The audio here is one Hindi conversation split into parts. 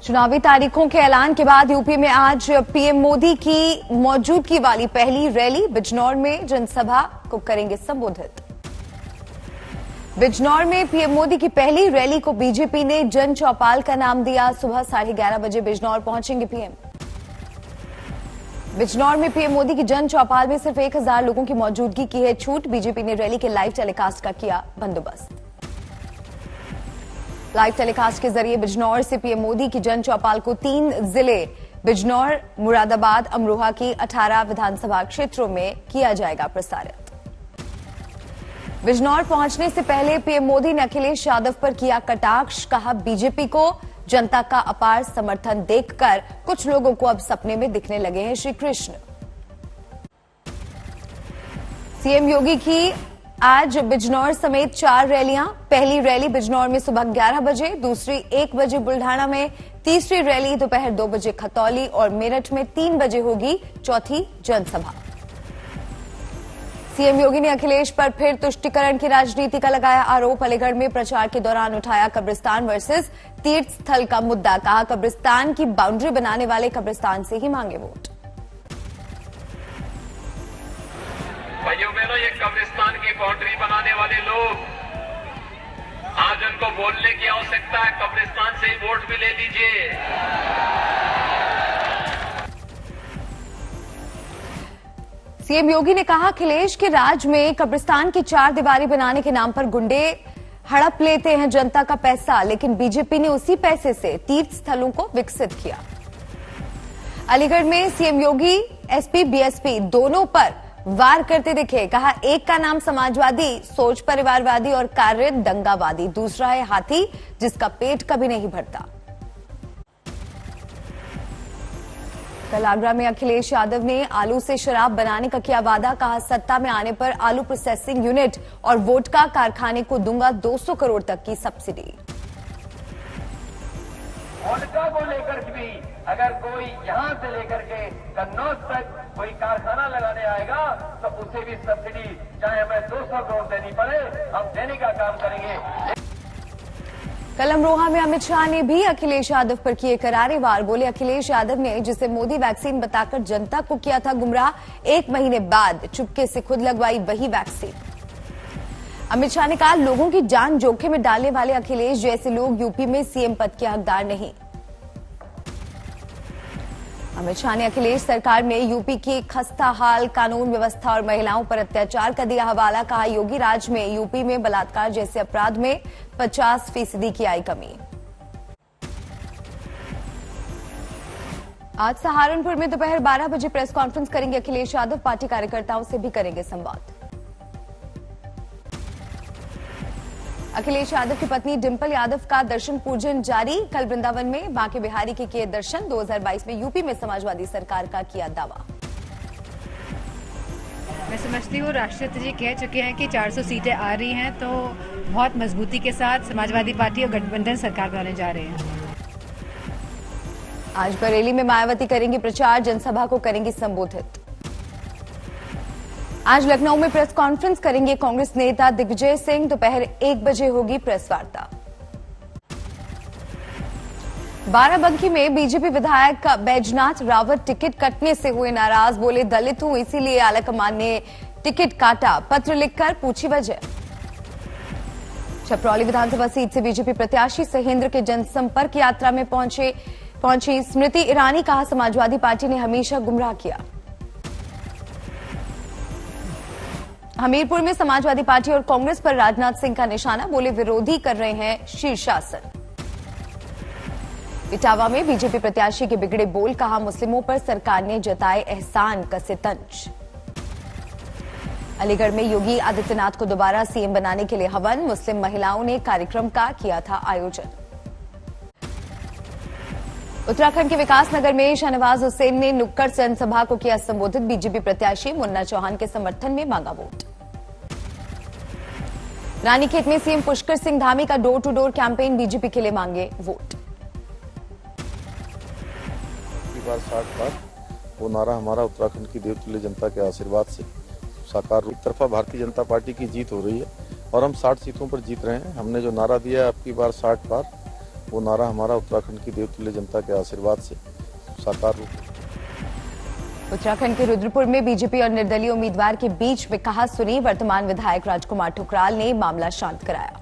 चुनावी तारीखों के ऐलान के बाद यूपी में आज पीएम मोदी की मौजूदगी वाली पहली रैली बिजनौर में जनसभा को करेंगे संबोधित। बिजनौर में पीएम मोदी की पहली रैली को बीजेपी ने जन चौपाल का नाम दिया। सुबह 11:30 बजे बिजनौर पहुंचेंगे पीएम। बिजनौर में पीएम मोदी की जन चौपाल में सिर्फ 1000 लोगों की मौजूदगी की है छूट। बीजेपी ने रैली के लाइव टेलीकास्ट का किया बंदोबस्त। लाइव टेलीकास्ट के जरिए बिजनौर से पीएम मोदी की जन चौपाल को 3 जिले बिजनौर, मुरादाबाद, अमरोहा की 18 विधानसभा क्षेत्रों में किया जाएगा प्रसारित। बिजनौर पहुंचने से पहले पीएम मोदी ने अखिलेश यादव पर किया कटाक्ष। कहा, बीजेपी को जनता का अपार समर्थन देखकर कुछ लोगों को अब सपने में दिखने लगे हैं श्री कृष्ण। सीएम योगी की आज बिजनौर समेत 4 रैलियां। पहली रैली बिजनौर में सुबह 11 बजे, दूसरी 1 बजे बुल्ढाना में, तीसरी रैली दोपहर 2 बजे खतौली और मेरठ में 3 बजे होगी चौथी जनसभा। सीएम योगी ने अखिलेश पर फिर तुष्टीकरण की राजनीति का लगाया आरोप। अलीगढ़ में प्रचार के दौरान उठाया कब्रिस्तान वर्सेस तीर्थ स्थल का मुद्दा। कहा, कब्रिस्तान की बाउंड्री बनाने वाले कब्रिस्तान से ही मांगे वोट। भाइयों बहनों, ये कब्रिस्तान की बाउंड्री बनाने वाले लोग, आज उनको बोलने की आवश्यकता है, कब्रिस्तान से ही वोट भी ले लीजिए। सीएम योगी ने कहा, अखिलेश के राज में कब्रिस्तान की 4 दीवारी बनाने के नाम पर गुंडे हड़प लेते हैं जनता का पैसा, लेकिन बीजेपी ने उसी पैसे से तीर्थ स्थलों को विकसित किया। अलीगढ़ में सीएम योगी एसपी बीएसपी दोनों पर वार करते दिखे। कहा, एक का नाम समाजवादी, सोच परिवारवादी और कार्य दंगावादी, दूसरा है हाथी जिसका पेट कभी नहीं भरता। कल आगरा में अखिलेश यादव ने आलू से शराब बनाने का किया वादा। कहा, सत्ता में आने पर आलू प्रोसेसिंग यूनिट और वोडका कारखाने को दूंगा 200 करोड़ तक की सब्सिडी। वोडका को लेकर भी अगर कोई यहां से लेकर के कन्नौज तक कोई कारखाना लगाने आएगा तो उसे भी सब्सिडी, चाहे हमें 200 करोड़ देनी पड़े, हम देने का काम करेंगे। कल अमरोहा में अमित शाह ने भी अखिलेश यादव पर किए करारे वार। बोले, अखिलेश यादव ने जिसे मोदी वैक्सीन बताकर जनता को किया था गुमराह, 1 महीने बाद चुपके से खुद लगवाई वही वैक्सीन। अमित शाह ने कहा, लोगों की जान जोखिम में डालने वाले अखिलेश जैसे लोग यूपी में सीएम पद के हकदार नहीं। अमित शाह ने अखिलेश सरकार में यूपी की खस्ता हाल कानून व्यवस्था और महिलाओं पर अत्याचार का दिया हवाला। कहा, योगी राज में यूपी में बलात्कार जैसे अपराध में 50% की आई कमी। आज सहारनपुर में दोपहर 12 बजे प्रेस कॉन्फ्रेंस करेंगे अखिलेश यादव। पार्टी कार्यकर्ताओं से भी करेंगे संवाद। अखिलेश यादव की पत्नी डिंपल यादव का दर्शन पूजन जारी। कल वृंदावन में बांके बिहारी के किए दर्शन। 2022 में यूपी में समाजवादी सरकार का किया दावा। मैं समझती हूँ राष्ट्रपति जी कह चुके हैं कि 400 सीटें आ रही हैं, तो बहुत मजबूती के साथ समाजवादी पार्टी और गठबंधन सरकार बनाने जा रहे हैं। आज बरेली में मायावती करेंगी प्रचार, जनसभा को करेंगी संबोधित। आज लखनऊ में प्रेस कॉन्फ्रेंस करेंगे कांग्रेस नेता दिग्विजय सिंह। दोपहर 1 बजे होगी प्रेस वार्ता। बाराबंकी में बीजेपी विधायक बैजनाथ रावत टिकट कटने से हुए नाराज। बोले, दलित हूं इसीलिए आलाकमान ने टिकट काटा, पत्र लिखकर पूछी वजह। छपरौली विधानसभा सीट से बीजेपी प्रत्याशी सहेंद्र के जनसंपर्क यात्रा में पहुंची स्मृति ईरानी। कहा, समाजवादी पार्टी ने हमेशा गुमराह किया। हमीरपुर में समाजवादी पार्टी और कांग्रेस पर राजनाथ सिंह का निशाना। बोले, विरोधी कर रहे हैं शीर्षासन। इटावा में बीजेपी प्रत्याशी के बिगड़े बोल। कहा, मुस्लिमों पर सरकार ने जताए एहसान कसे तंज। अलीगढ़ में योगी आदित्यनाथ को दोबारा सीएम बनाने के लिए हवन। मुस्लिम महिलाओं ने कार्यक्रम का किया था आयोजन। उत्तराखंड के विकासनगर में शाहनवाज हुसैन ने नुक्कड़ जनसभा को किया संबोधित। बीजेपी प्रत्याशी मुन्ना चौहान के समर्थन में मांगा वोट। रानीखेत में सीएम पुष्कर सिंह धामी का door to door campaign. BJP के लिए मांगे वोट। बार 60 बार वो नारा हमारा उत्तराखंड की देवतुल्य जनता के आशीर्वाद से साकार। एक तरफा भारतीय जनता पार्टी की जीत हो रही है और हम 60 सीटों पर जीत रहे हैं। हमने जो नारा दिया है, अब की बार 60 बार, वो नारा हमारा उत्तराखंड की देवतुल्य जनता के आशीर्वाद से साकार रूप ले। उत्तराखंड के रुद्रपुर में बीजेपी और निर्दलीय उम्मीदवार के बीच में कहा सुनी, वर्तमान विधायक राजकुमार ठुकराल ने मामला शांत कराया।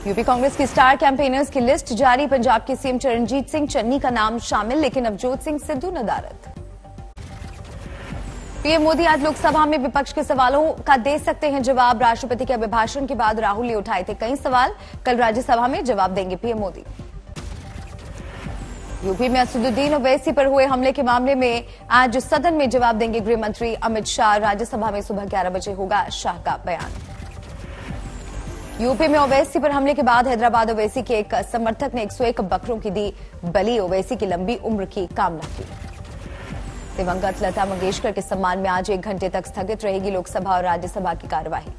यूपी कांग्रेस की स्टार कैंपेनर्स की लिस्ट जारी, पंजाब के सीएम चरणजीत सिंह चन्नी का नाम शामिल, लेकिन नवजोत सिंह सिद्धू नदारद। पीएम मोदी आज लोकसभा में विपक्ष के सवालों का दे सकते हैं जवाब, राष्ट्रपति के अभिभाषण के बाद राहुल ने उठाए थे कई सवाल, कल राज्यसभा में जवाब देंगे पीएम मोदी। यूपी में असदुद्दीन ओवैसी पर हुए हमले के मामले में आज सदन में जवाब देंगे गृह मंत्री अमित शाह, राज्यसभा में सुबह 11 बजे होगा शाह का बयान। यूपी में ओवैसी पर हमले के बाद हैदराबाद ओवैसी के एक समर्थक ने 101 बकरों की दी बलि, ओवैसी की लंबी उम्र की कामना की। दिवंगत लता मंगेशकर के सम्मान में आज 1 घंटे तक स्थगित रहेगी लोकसभा और राज्यसभा की कार्यवाही।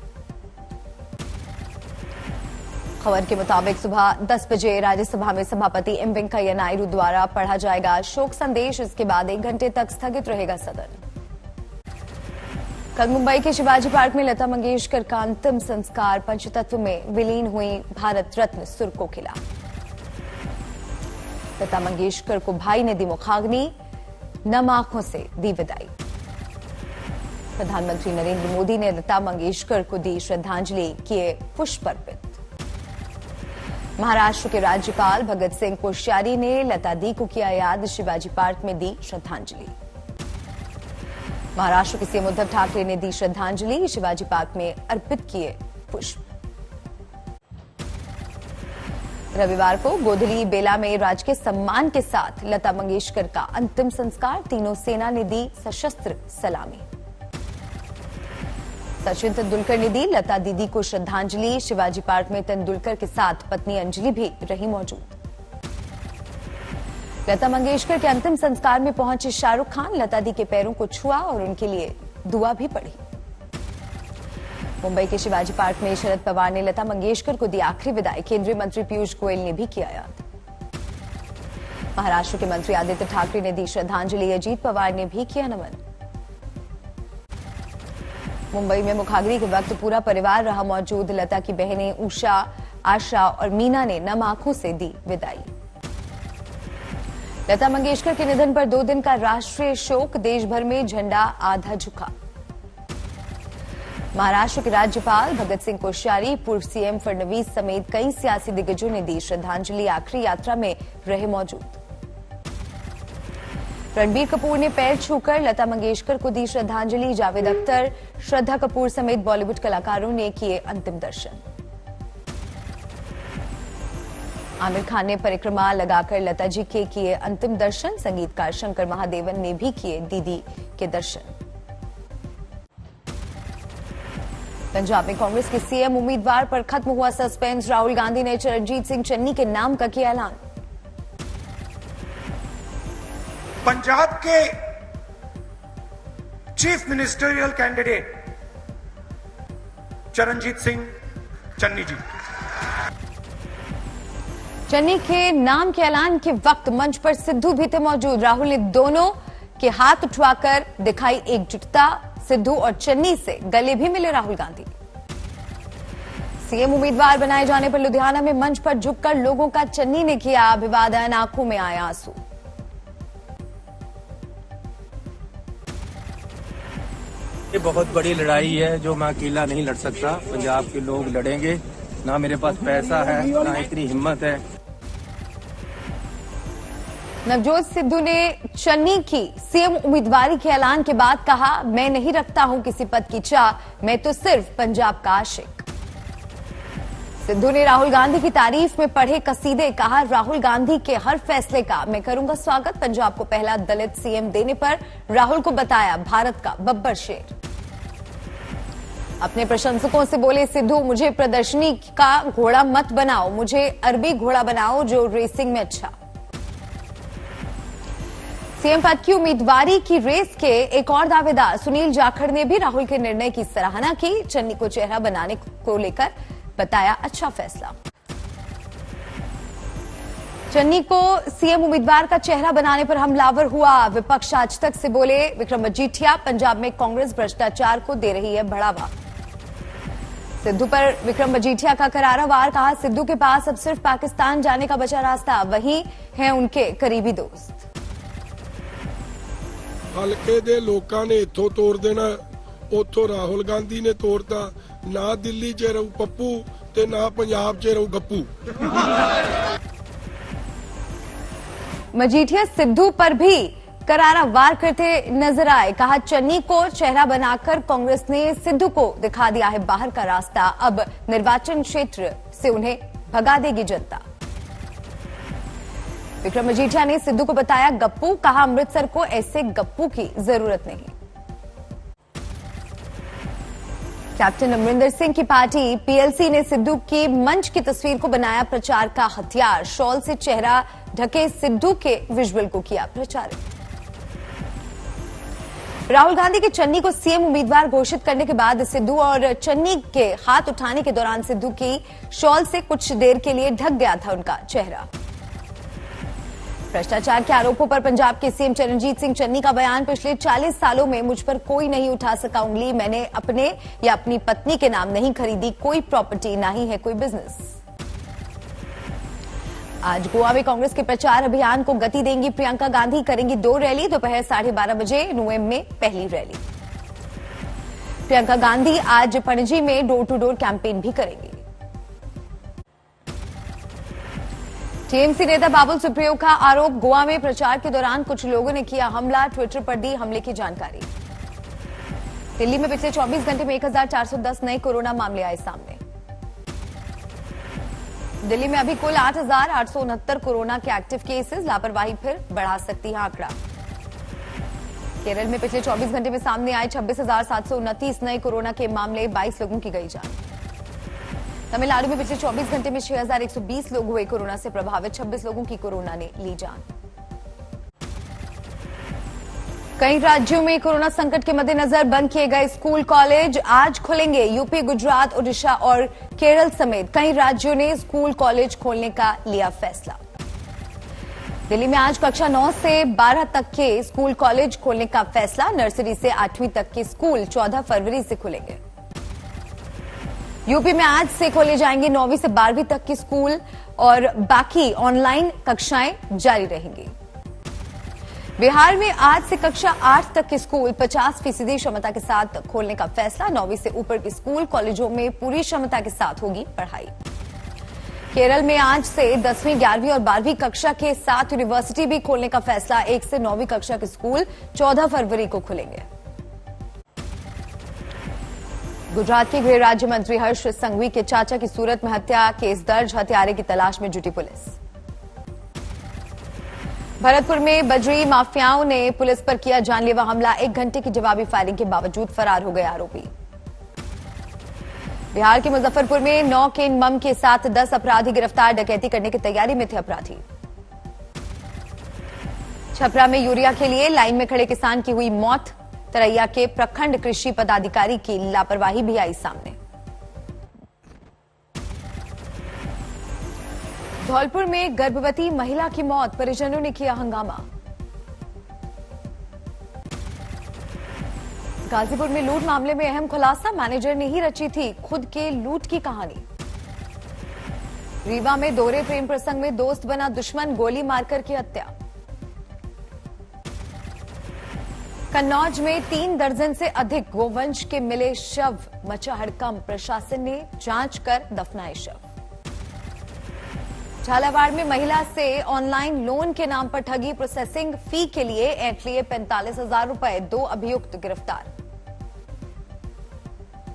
खबर के मुताबिक सुबह 10 बजे राज्यसभा में सभापति एम वेंकैया नायडू द्वारा पढ़ा जाएगा शोक संदेश, इसके बाद 1 घंटे तक स्थगित रहेगा सदन। कल मुंबई के शिवाजी पार्क में लता मंगेशकर का अंतिम संस्कार, पंचतत्व में विलीन हुई भारत रत्न सुर कोकिला। लता मंगेशकर को भाई ने दी मुखाग्नि, नम आंखों से दी विदाई। प्रधानमंत्री नरेंद्र मोदी ने लता मंगेशकर को दी श्रद्धांजलि, किए पुष्प अर्पित। महाराष्ट्र के राज्यपाल भगत सिंह कोश्यारी ने लता दी को किया याद, शिवाजी पार्क में दी श्रद्धांजलि। महाराष्ट्र के सीएम उद्धव ठाकरे ने दी श्रद्धांजलि, शिवाजी पार्क में अर्पित किए पुष्प। रविवार को गोधली बेला में राजकीय सम्मान के साथ लता मंगेशकर का अंतिम संस्कार, तीनों सेना ने दी सशस्त्र सलामी। सचिन तेंदुलकर ने दी लता दीदी को श्रद्धांजलि, शिवाजी पार्क में तेंदुलकर के साथ पत्नी अंजलि भी रही मौजूद। लता मंगेशकर के अंतिम संस्कार में पहुंचे शाहरुख खान, लता दी के पैरों को छुआ और उनके लिए दुआ भी पढ़ी। मुंबई के शिवाजी पार्क में शरद पवार ने लता मंगेशकर को दी आखिरी विदाई, केंद्रीय मंत्री पीयूष गोयल ने भी किया याद। महाराष्ट्र के मंत्री आदित्य ठाकरे ने दी श्रद्धांजलि, अजीत पवार ने भी किया नमन। मुंबई में मुखाग्नि के वक्त पूरा परिवार रहा मौजूद, लता की बहनें उषा, आशा और मीना ने नम आंखों से दी विदाई। लता मंगेशकर के निधन पर 2 दिन का राष्ट्रीय शोक, देश भर में झंडा आधा झुका। महाराष्ट्र के राज्यपाल भगत सिंह कोश्यारी, पूर्व सीएम फडणवीस समेत कई सियासी दिग्गजों ने दी श्रद्धांजलि, आखिरी यात्रा में रहे मौजूद। रणबीर कपूर ने पैर छूकर लता मंगेशकर को दी श्रद्धांजलि, जावेद अख्तर, श्रद्धा कपूर समेत बॉलीवुड कलाकारों ने किए अंतिम दर्शन। आमिर खान ने परिक्रमा लगाकर लता जी के किए अंतिम दर्शन, संगीतकार शंकर महादेवन ने भी किए दीदी के दर्शन। पंजाब में कांग्रेस के सीएम उम्मीदवार पर खत्म हुआ सस्पेंस, राहुल गांधी ने चरणजीत सिंह चन्नी के नाम का किया ऐलान। पंजाब के chief ministerial candidate Charanjit Singh Channi ji. Channi के नाम के ऐलान के वक्त मंच पर सिद्धू भी थे मौजूद, राहुल ने दोनों के हाथ उठवाकर दिखाई एकजुटता, सिद्धू और चन्नी से गले भी मिले राहुल गांधी। सीएम उम्मीदवार बनाए जाने पर लुधियाना में मंच पर झुककर लोगों का चन्नी ने किया अभिवादन, आंखों में आए आंसू। ये बहुत बड़ी लड़ाई है जो मैं अकेला नहीं लड़ सकता, पंजाब के लोग लड़ेंगे, ना मेरे पास पैसा है ना इतनी हिम्मत है। नवजोत सिद्धू ने चन्नी की सीएम उम्मीदवारी के ऐलान के बाद कहा, मैं नहीं रखता हूं किसी पद की चाह, मैं तो सिर्फ पंजाब का आशिक। सिद्धू ने राहुल गांधी की तारीफ में पढ़े कसीदे, कहा राहुल गांधी के हर फैसले का मैं करूंगा स्वागत, पंजाब को पहला दलित सीएम देने पर राहुल को बताया भारत का बब्बर शेर। अपने प्रशंसकों से बोले सिद्धू, मुझे प्रदर्शनी का घोड़ा मत बनाओ, मुझे अरबी घोड़ा बनाओ जो रेसिंग में अच्छा। सीएम पद की उम्मीदवारी की रेस के एक और दावेदार सुनील जाखड़ ने भी राहुल के निर्णय की सराहना की, चन्नी को चेहरा बनाने को लेकर बताया अच्छा फैसला। चन्नी को सीएम उम्मीदवार का चेहरा बनाने पर हमलावर हुआ, विपक्ष आज तक से बोले विक्रम मजीठिया, पंजाब में कांग्रेस भ्रष्टाचार को दे रही है बढ़ावा। सिद्धू पर विक्रम मजीठिया का करारा वार, कहा सिद्धू के पास अब सिर्फ पाकिस्तान जाने का बचा रास्ता, वही हैं उनके करीबी दोस्त। हल्के दे लोकां ने इत्थों तोड़ देना, उथों राहुल गांधी ने तोड़ता, ना दिल्ली च रहू पप्पू ते ना पंजाब च रहू गप्पू। मजीठिया सिद्धू पर भी करारा वार करते नजर आए, कहा चन्नी को चेहरा बनाकर कांग्रेस ने सिद्धू को दिखा दिया है बाहर का रास्ता, अब निर्वाचन क्षेत्र से उन्हें भगा देगी जनता। विक्रम मजीठिया ने सिद्धू को बताया गप्पू, कहा अमृतसर को ऐसे गप्पू की जरूरत नहीं। कैप्टन अमरिंदर सिंह की पार्टी पीएलसी ने सिद्धू की मंच की तस्वीर को बनाया प्रचार का हथियार, शॉल से चेहरा ढके सिद्धू के विजुअल को किया प्रचारित। राहुल गांधी के चन्नी को सीएम उम्मीदवार घोषित करने के बाद सिद्धू और चन्नी के हाथ उठाने के दौरान सिद्धू की शॉल से कुछ देर के लिए ढक गया था उनका चेहरा। भ्रष्टाचार के आरोपों पर पंजाब के सीएम चरणजीत सिंह चन्नी का बयान, पिछले 40 सालों में मुझ पर कोई नहीं उठा सका उंगली, मैंने अपने या अपनी पत्नी के नाम नहीं खरीदी कोई प्रॉपर्टी, ना ही है कोई बिजनेस। आज गोवा में कांग्रेस के प्रचार अभियान को गति देंगी प्रियंका गांधी, करेंगी 2 रैली, दोपहर 12:30 बजे नुएम में पहली रैली। प्रियंका गांधी आज पणजी में डोर टू डोर कैंपेन भी करेंगी। टीएमसी नेता बाबुल सुप्रियो का आरोप, गोवा में प्रचार के दौरान कुछ लोगों ने किया हमला, ट्विटर पर दी हमले की जानकारी। दिल्ली में पिछले 24 घंटे में 1410 नए कोरोना मामले आए सामने। दिल्ली में अभी कुल 8,869 कोरोना के एक्टिव केसेस, लापरवाही फिर बढ़ा सकती है आंकड़ा। केरल में पिछले 24 घंटे में सामने आए 26,729 नए कोरोना के मामले, 22 लोगों की गई जान। तमिलनाडु में पिछले 24 घंटे में 6,120 लोग हुए कोरोना से प्रभावित, 26 लोगों की कोरोना ने ली जान। कई राज्यों में कोरोना संकट के मद्देनजर बंद किए गए स्कूल कॉलेज आज खुलेंगे। यूपी, गुजरात, ओडिशा और केरल समेत कई राज्यों ने स्कूल कॉलेज खोलने का लिया फैसला। दिल्ली में आज कक्षा 9 से 12 तक के स्कूल कॉलेज खोलने का फैसला, नर्सरी से 8वीं तक के स्कूल 14 फरवरी से खुलेंगे। यूपी में आज से खोले जाएंगे 9वीं से 12वीं तक के स्कूल और बाकी ऑनलाइन कक्षाएं जारी रहेंगी। बिहार में आज से कक्षा 8 तक के स्कूल 50% क्षमता के साथ खोलने का फैसला, 9वीं से ऊपर के स्कूल कॉलेजों में पूरी क्षमता के साथ होगी पढ़ाई। केरल में आज से 10वीं, 11वीं और 12वीं कक्षा के साथ यूनिवर्सिटी भी खोलने का फैसला, 1 से 9वीं कक्षा के स्कूल 14 फरवरी को खुलेंगे। गुजरात के गृह राज्य मंत्री हर्ष संघवी के चाचा की सूरत में हत्या केस दर्ज, हत्यारे की तलाश में जुटी पुलिस। भरतपुर में बजरी माफियाओं ने पुलिस पर किया जानलेवा हमला, 1 घंटे की जवाबी फायरिंग के बावजूद फरार हो गए आरोपी। बिहार के मुजफ्फरपुर में 9 केन बम के साथ 10 अपराधी गिरफ्तार, डकैती करने की तैयारी में थे अपराधी। छपरा में यूरिया के लिए लाइन में खड़े किसान की हुई मौत, तरैया के प्रखंड कृषि पदाधिकारी की लापरवाही भी आई सामने। धौलपुर में गर्भवती महिला की मौत, परिजनों ने किया हंगामा। गाजीपुर में लूट मामले में अहम खुलासा, मैनेजर ने ही रची थी खुद के लूट की कहानी। रीवा में दोहरे प्रेम प्रसंग में दोस्त बना दुश्मन, गोली मारकर की हत्या। कन्नौज में 3 दर्जन से अधिक गोवंश के मिले शव, मचा हड़कंप, प्रशासन ने जांच कर दफनाए शव। झालावाड़ में महिला से ऑनलाइन लोन के नाम पर ठगी, प्रोसेसिंग फी के लिए ऐंठ लिए 45,000 रुपए, 2 अभियुक्त गिरफ्तार।